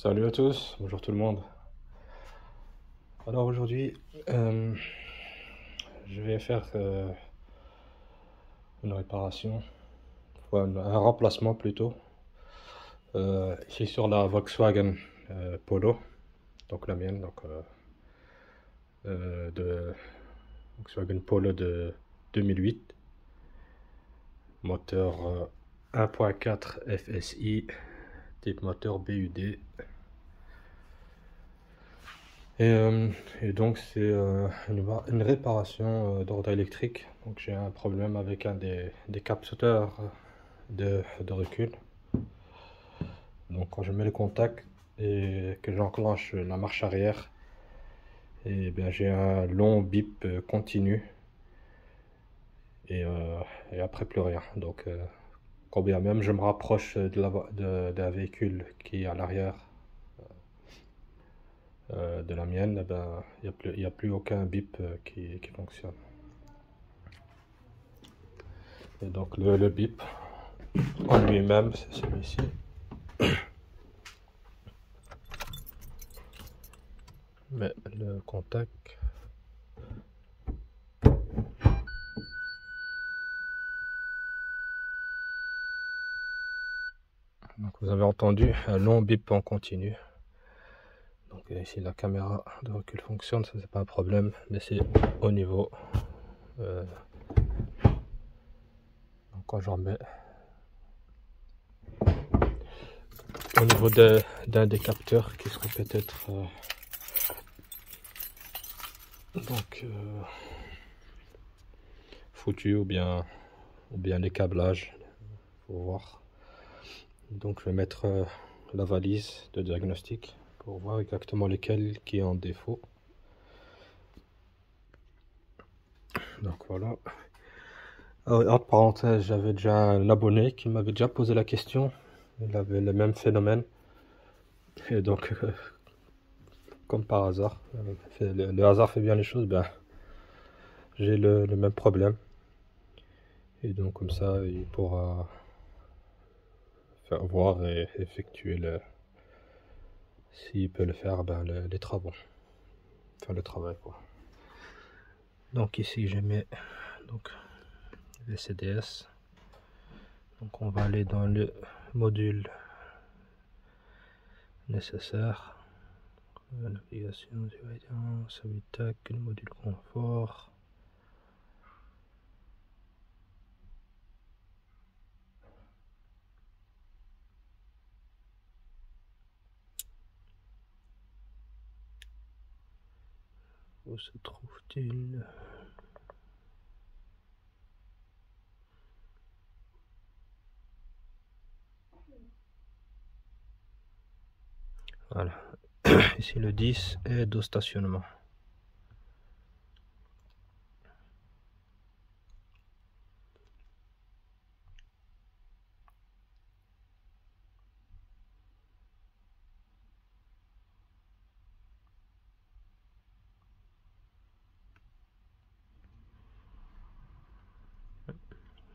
Salut à tous, bonjour tout le monde. Alors aujourd'hui, je vais faire une réparation, un remplacement plutôt, ici sur la Volkswagen Polo, donc la mienne, de Volkswagen Polo de 2008, moteur 1.4 FSI, type moteur BUD. Et donc c'est une réparation d'ordre électrique. Donc j'ai un problème avec un des capteurs de recul. Donc quand je mets le contact et que j'enclenche la marche arrière, et bien j'ai un long bip continu et après plus rien. Donc quand bien même je me rapproche d'un véhicule qui est à l'arrière de la mienne, eh ben, il n'y a plus aucun bip qui fonctionne. Et donc le bip en lui-même, c'est celui-ci. Mais le contact. Donc vous avez entendu un long bip en continu. Donc ici la caméra de recul fonctionne, ça c'est pas un problème, mais c'est au niveau. Donc quand j'en mets au niveau d'un des capteurs qui serait peut-être foutu ou bien les câblages, faut voir. Donc je vais mettre la valise de diagnostic pour voir exactement lequel qui est en défaut. Donc voilà. Entre parenthèses, j'avais déjà un abonné qui m'avait déjà posé la question. Il avait le même phénomène. Et donc, comme par hasard, le hasard fait bien les choses, ben, j'ai le même problème. Et donc comme ça, il pourra faire voir et effectuer s'il peut le faire, ben, les travaux. Faire le travail, quoi. Donc ici, je mets le CDS. Donc on va aller dans le module nécessaire. Navigation, surveillance, habitacle, le module confort. Où se trouve-t-il? Voilà. Ici le 10 aide au stationnement.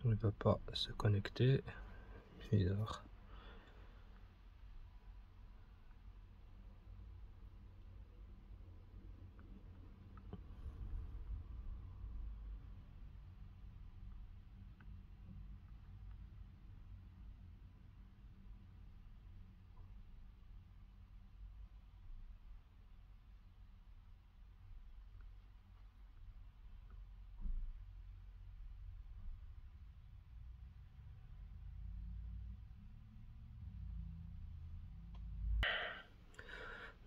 Il ne va pas se connecter. Bizarre.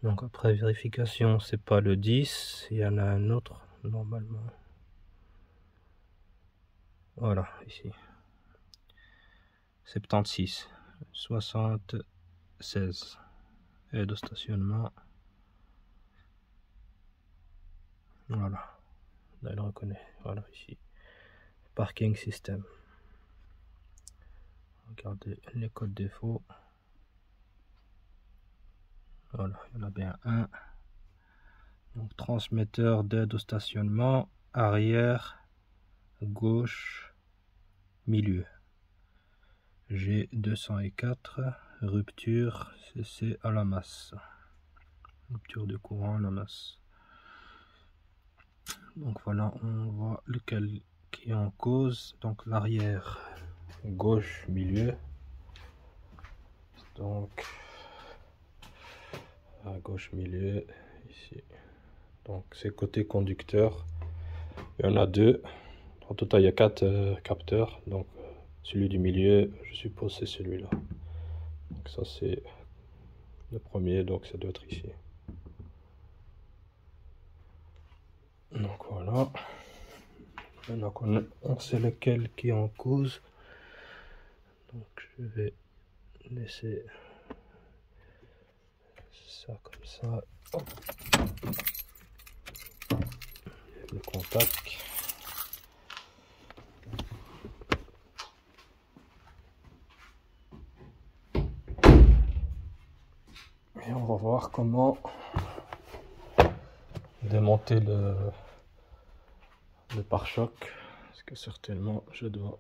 Donc après vérification, c'est pas le 10, il y en a un autre normalement. Voilà, ici. 76, 76. Aide au stationnement. Voilà. Là, il reconnaît. Voilà, ici. Parking system. Regardez les codes défauts. Voilà, il y en a bien un. Donc transmetteur d'aide au stationnement, arrière, gauche, milieu. G204, rupture CC à la masse. Rupture de courant à la masse. Donc voilà, on voit lequel qui est en cause. Donc l'arrière gauche milieu. Donc à gauche milieu ici. Donc c'est côté conducteur. Il y en a deux. En total il y a 4 capteurs. Donc celui du milieu, je suppose c'est celui-là. Donc ça c'est le premier, donc ça doit être ici. Donc voilà. Maintenant qu'on sait lequel qui est en cause, donc je vais laisser ça comme ça. Hop. Le contact. Et on va voir comment démonter le pare-choc, parce que certainement je dois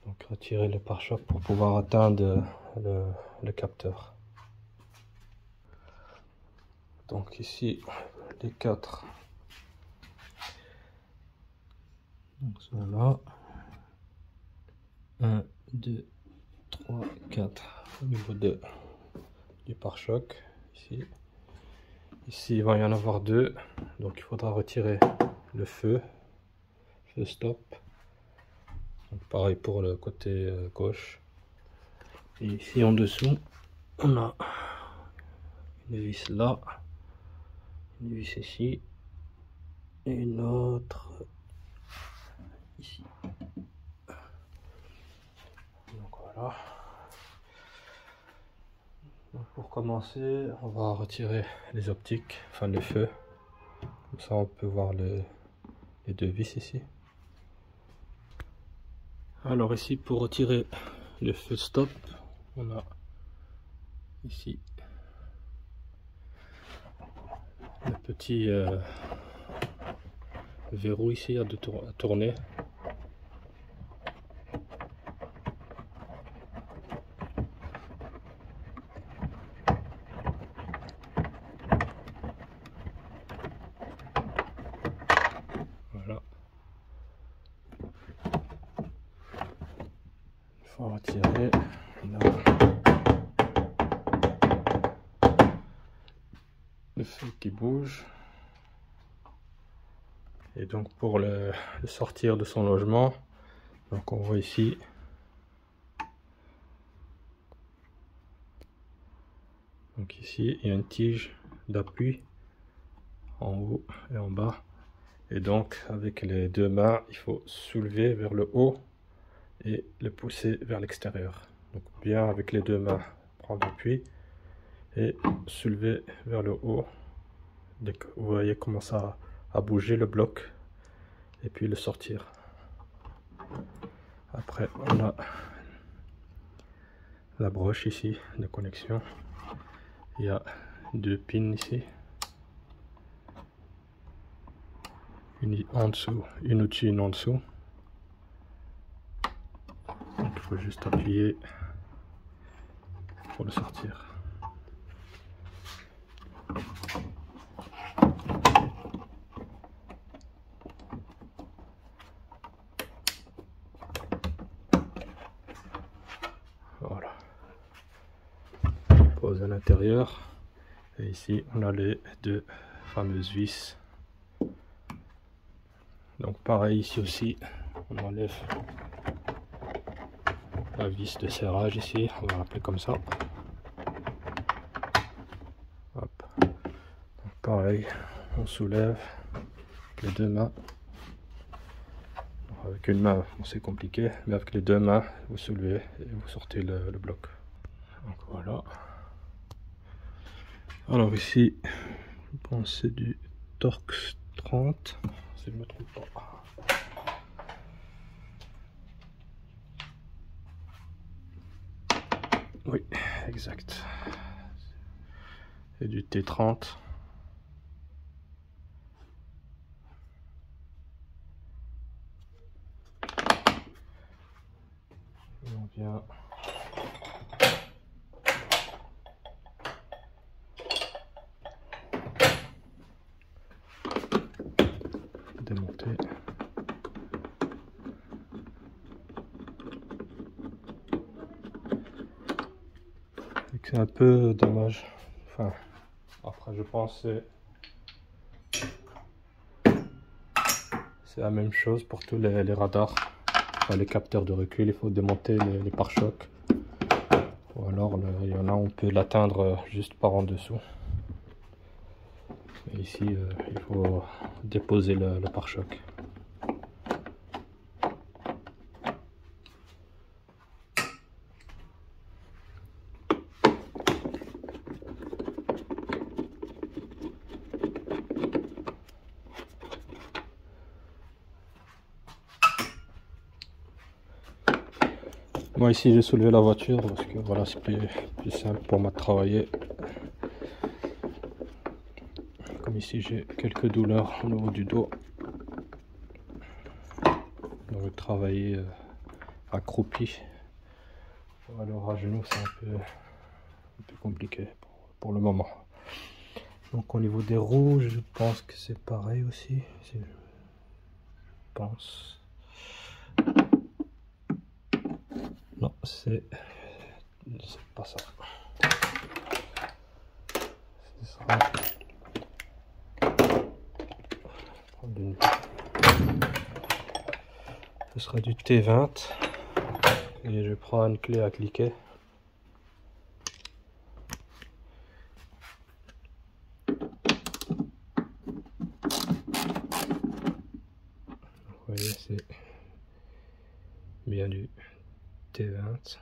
donc retirer le pare-choc pour pouvoir atteindre le capteur. Donc ici les 4 donc sont là, 1 2 3 4 au niveau du pare-choc. Ici il va y en avoir 2, donc il faudra retirer le feu stop. Donc pareil pour le côté gauche. Et ici en dessous on a une vis là, une vis ici et une autre ici. Donc voilà. Donc pour commencer, on va retirer les optiques, enfin le feu. Comme ça on peut voir les 2 vis ici. Alors ici pour retirer le feu stop, on a ici le petit verrou ici à tourner. Voilà. Il faut retirer là. Le feu qui bouge. Et donc pour le sortir de son logement, donc on voit ici donc ici il y a une tige d'appui en haut et en bas, et donc avec les 2 mains il faut soulever vers le haut et le pousser vers l'extérieur. Donc bien avec les 2 mains prendre appui et soulever vers le haut. Dès que vous voyez comment ça à bouger le bloc, et puis le sortir. Après on a la broche ici de connexion. Il y a 2 pins ici, une en dessous, une au-dessus, une en dessous. Donc il faut juste appuyer pour le sortir. Voilà. On pose à l'intérieur. Et ici on a les 2 fameuses vis. Donc pareil ici aussi, on enlève la vis de serrage ici, on va l'appeler comme ça. Hop. Donc pareil, on soulève les 2 mains. Avec une main c'est compliqué, mais avec les 2 mains vous soulevez et vous sortez le bloc. Donc voilà. Alors ici, je pense c'est du Torx 30, si je ne me trompe pas. Oui, exact. C'est du T30. On vient c'est un peu dommage. Enfin, après je pense que c'est la même chose pour tous les radars. Enfin, les capteurs de recul, il faut démonter les pare-chocs. Ou alors il y en a, on peut l'atteindre juste par en dessous. Et ici, il faut déposer le pare-choc. Moi ici j'ai soulevé la voiture parce que voilà, c'est plus simple pour moi de travailler. Comme ici j'ai quelques douleurs au niveau du dos. Donc travailler accroupi. Alors à genoux c'est un peu compliqué pour le moment. Donc au niveau des roues, je pense que c'est pareil aussi. Je pense. Non, c'est pas ça. Ce sera du T20 et je prends une clé à cliquer. Vous voyez, c'est bien du T20.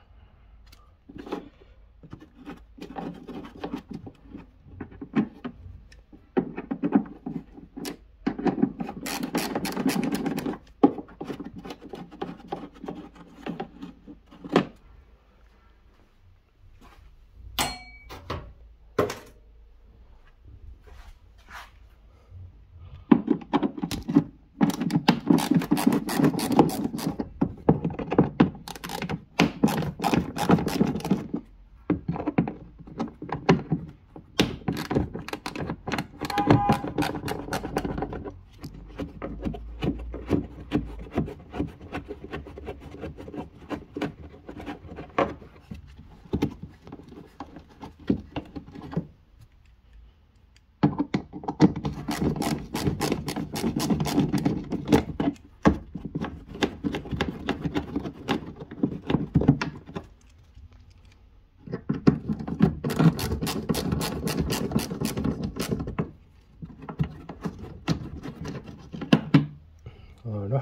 Voilà.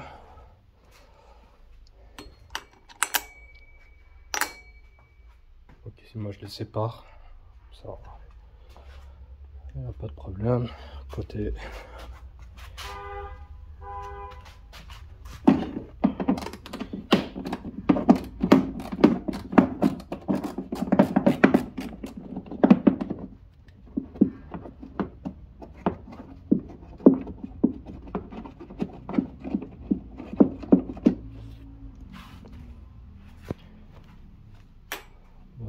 Donc ici moi je les sépare. Ça, il n'y a pas de problème. Côté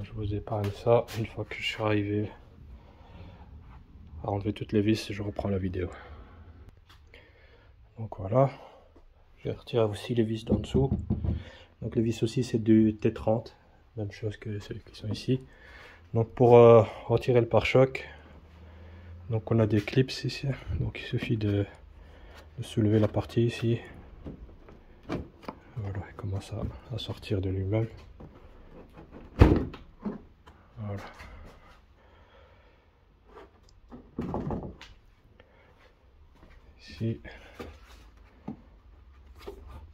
je vous épargne ça. Une fois que je suis arrivé à enlever toutes les vis, je reprends la vidéo. Donc voilà, je retire aussi les vis d'en dessous. Donc les vis aussi c'est du T30, même chose que celles qui sont ici. Donc pour retirer le pare-choc, donc on a des clips ici. Donc il suffit de soulever la partie ici. Voilà, il commence à sortir de lui-même. Voilà. Ici,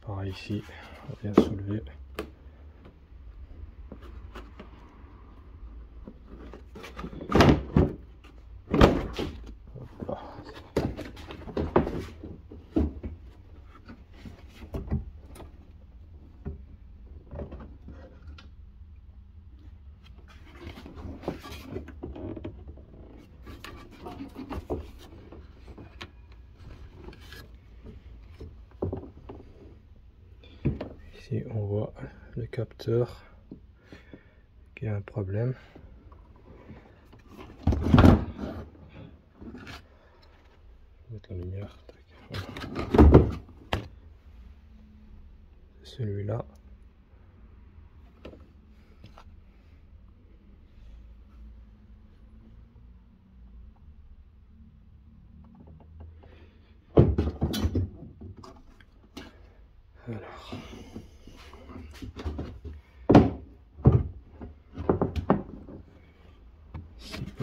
pareil ici, on vient soulever. Hop là. Ici on voit le capteur qui a un problème. Je vais mettre la lumière. Voilà. Celui-là.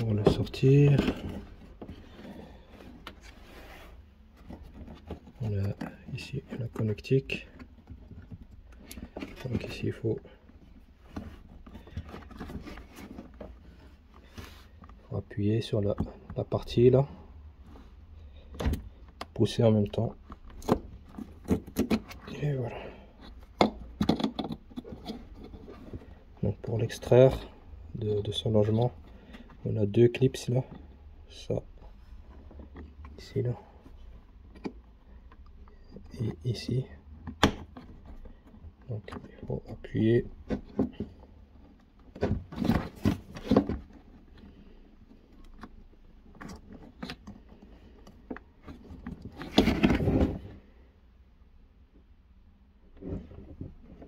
pour le sortir. On a ici la connectique. Donc ici il faut appuyer sur la partie là, pousser en même temps, et voilà. Donc pour l'extraire de ce logement, on a deux clips là, ça ici là et ici. Donc il faut appuyer.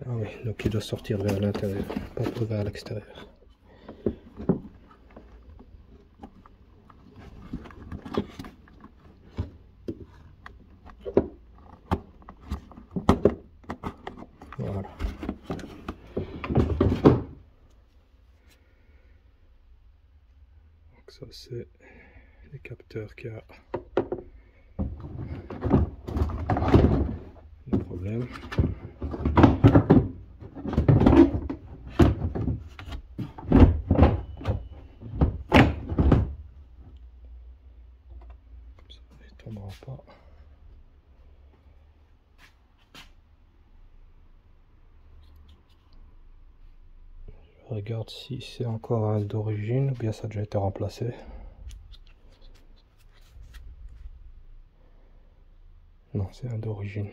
Ah oui, donc il doit sortir vers l'intérieur, pas vers l'extérieur. Voilà. Donc ça c'est les capteurs qui a le problème. Comme ça, il ne tombera pas. Je regarde si c'est encore un d'origine ou bien ça a déjà été remplacé. Non, c'est un d'origine.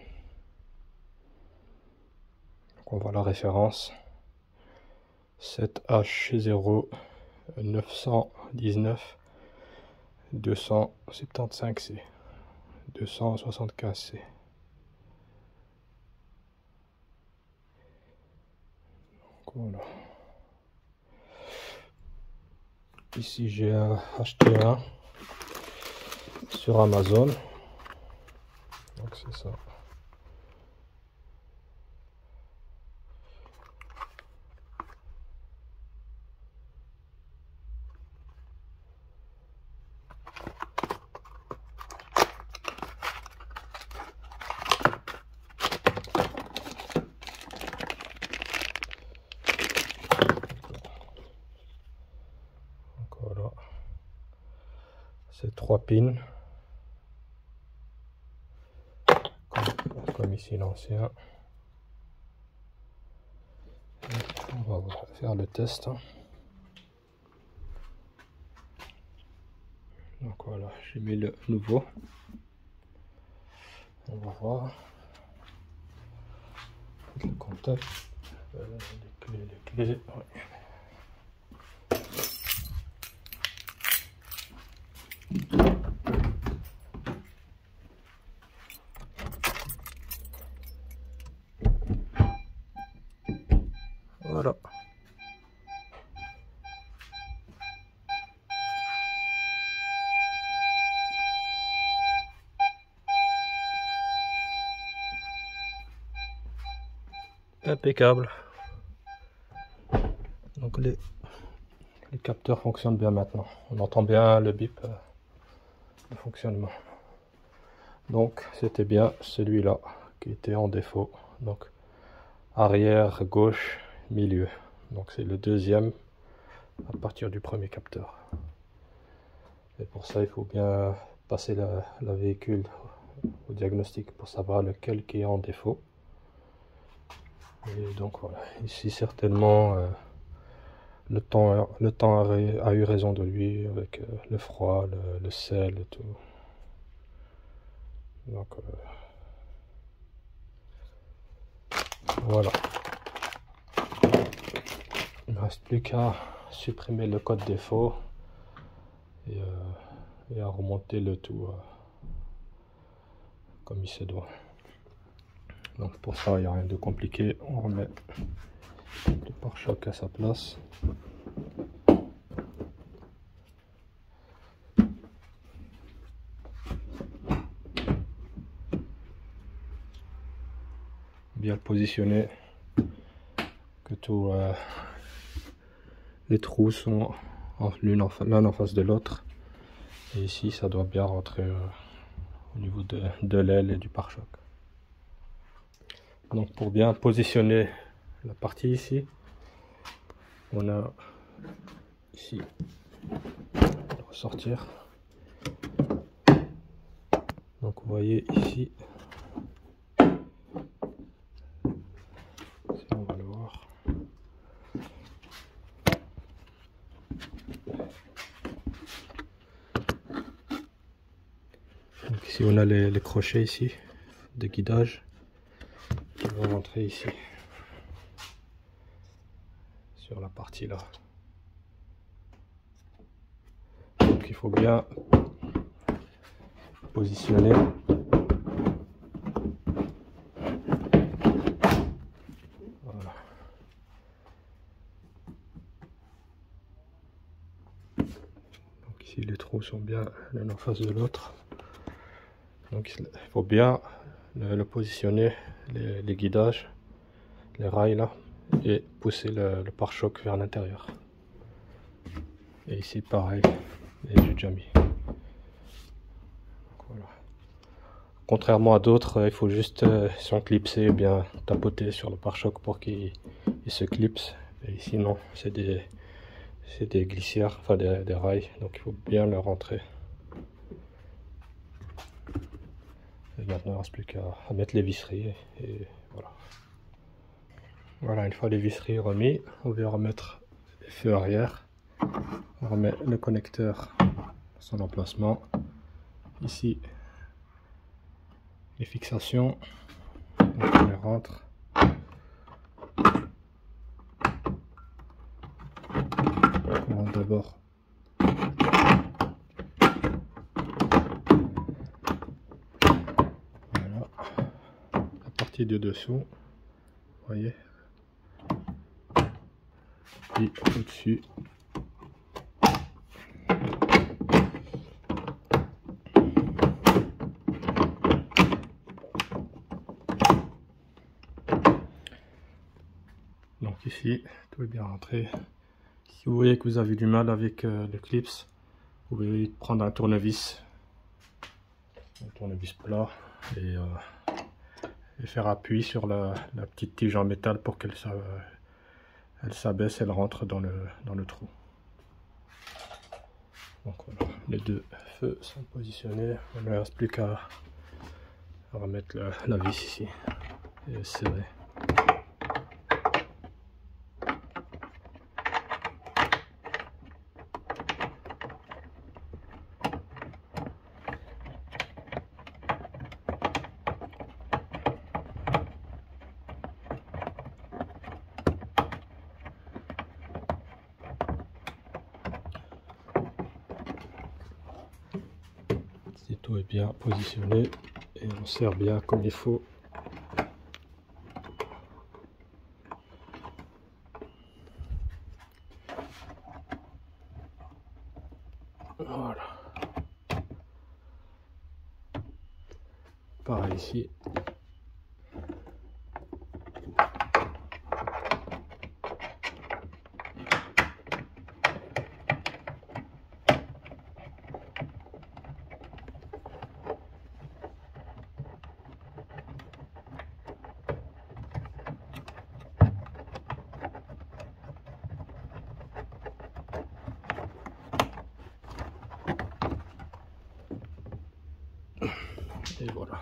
Donc on voit la référence 7H0 919 275C 275C. Donc voilà. Ici j'ai acheté un sur Amazon. Donc c'est ça. Donc voilà. C'est 3 pins. Comme ici l'ancien. On va faire le test. Donc voilà, j'ai mis le nouveau. On va voir le contact, les clés. Ouais. Voilà. Impeccable. Donc les capteurs fonctionnent bien maintenant. On entend bien le bip de fonctionnement. Donc c'était bien celui-là qui était en défaut. Donc arrière, gauche, milieu. Donc c'est le deuxième à partir du premier capteur. Et pour ça il faut bien passer la véhicule au diagnostic pour savoir lequel qui est en défaut. Et donc voilà, ici certainement le temps a eu raison de lui avec le froid, le sel et tout. Donc voilà. Il ne reste plus qu'à supprimer le code défaut et à remonter le tout comme il se doit. Donc pour ça il n'y a rien de compliqué, on remet le pare-choc à sa place. Bien le positionner, que tous les trous sont l'un en face de l'autre. Et ici, ça doit bien rentrer au niveau de l'aile et du pare-choc. Donc pour bien positionner la partie ici, on a ici, ressortir. Donc vous voyez ici, on va le voir. Donc ici on a les crochets ici de guidage qui vont rentrer ici sur la partie là. Donc il faut bien positionner. Voilà. Donc ici les trous sont bien l'un en face de l'autre. Donc il faut bien le positionner, les guidages, les rails là, et pousser le pare-choc vers l'intérieur. Et ici pareil, et j'ai déjà mis. Donc, voilà. Contrairement à d'autres, il faut juste s'enclipser et bien tapoter sur le pare-choc pour qu'il se clipse. Et ici non, c'est des glissières, enfin des rails, donc il faut bien le rentrer. Et maintenant il ne reste plus qu'à mettre les visseries et voilà. Voilà, une fois les visseries remis, on va remettre les feux arrière. On remet le connecteur à son emplacement. Ici, les fixations. Donc on les rentre. On rentre d'abord voilà la partie de dessous, vous voyez, puis au-dessus. Donc ici, tout est bien rentré. Si vous voyez que vous avez du mal avec le clips, vous pouvez prendre un tournevis plat et faire appui sur la petite tige en métal pour qu'elle s'abaisse, elle rentre dans le trou. Donc voilà, les deux feux sont positionnés. Il ne reste plus qu'à remettre la vis ici et serrer. Si tout est bien positionné et on serre bien comme il faut. Voilà. Pareil ici. Et voilà.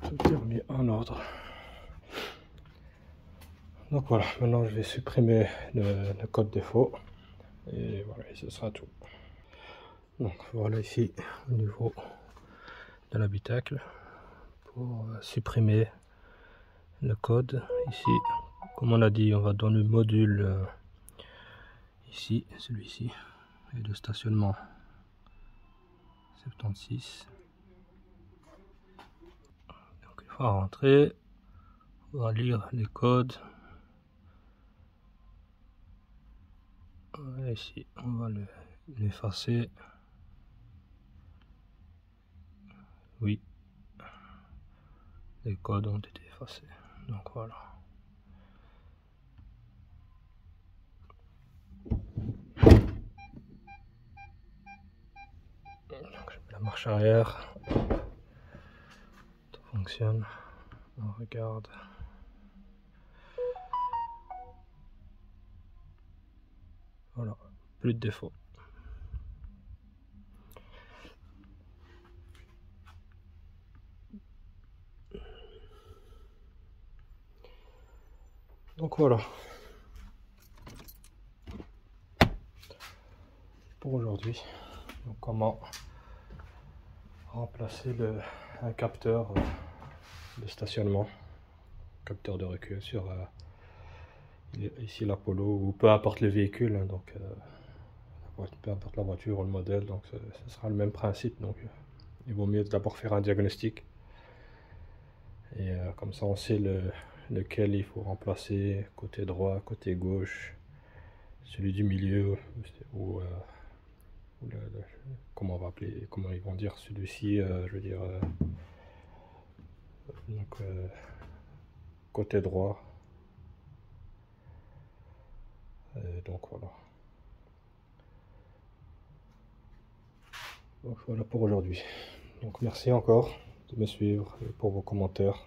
Tout est remis en ordre. Donc voilà, maintenant je vais supprimer le code défaut. Et voilà, ce sera tout. Donc voilà ici au niveau de l'habitacle pour supprimer le code. Ici, comme on a dit, on va dans le module ici, celui-ci, et de stationnement 76. Donc il faut rentrer, on va lire les codes. Voilà, ici, on va l'effacer. Oui, les codes ont été effacés. Donc voilà. marche arrière, tout fonctionne. On regarde. Voilà, plus de défauts. Donc voilà pour aujourd'hui. Donc comment remplacer un capteur de stationnement, capteur de recul sur ici l'Apollo, ou peu importe le véhicule, hein, donc peu importe la voiture ou le modèle, donc ce sera le même principe. Donc il vaut mieux d'abord faire un diagnostic et comme ça on sait lequel il faut remplacer, côté droit, côté gauche, celui du milieu, ou comment on va appeler, comment ils vont dire celui-ci, je veux dire donc côté droit. Donc voilà. Donc voilà pour aujourd'hui. Donc merci encore de me suivre et pour vos commentaires.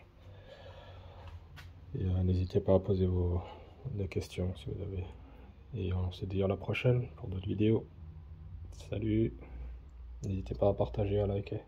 Et n'hésitez pas à poser des questions si vous avez. Et on se dit à la prochaine pour d'autres vidéos. Salut. N'hésitez pas à partager, à liker.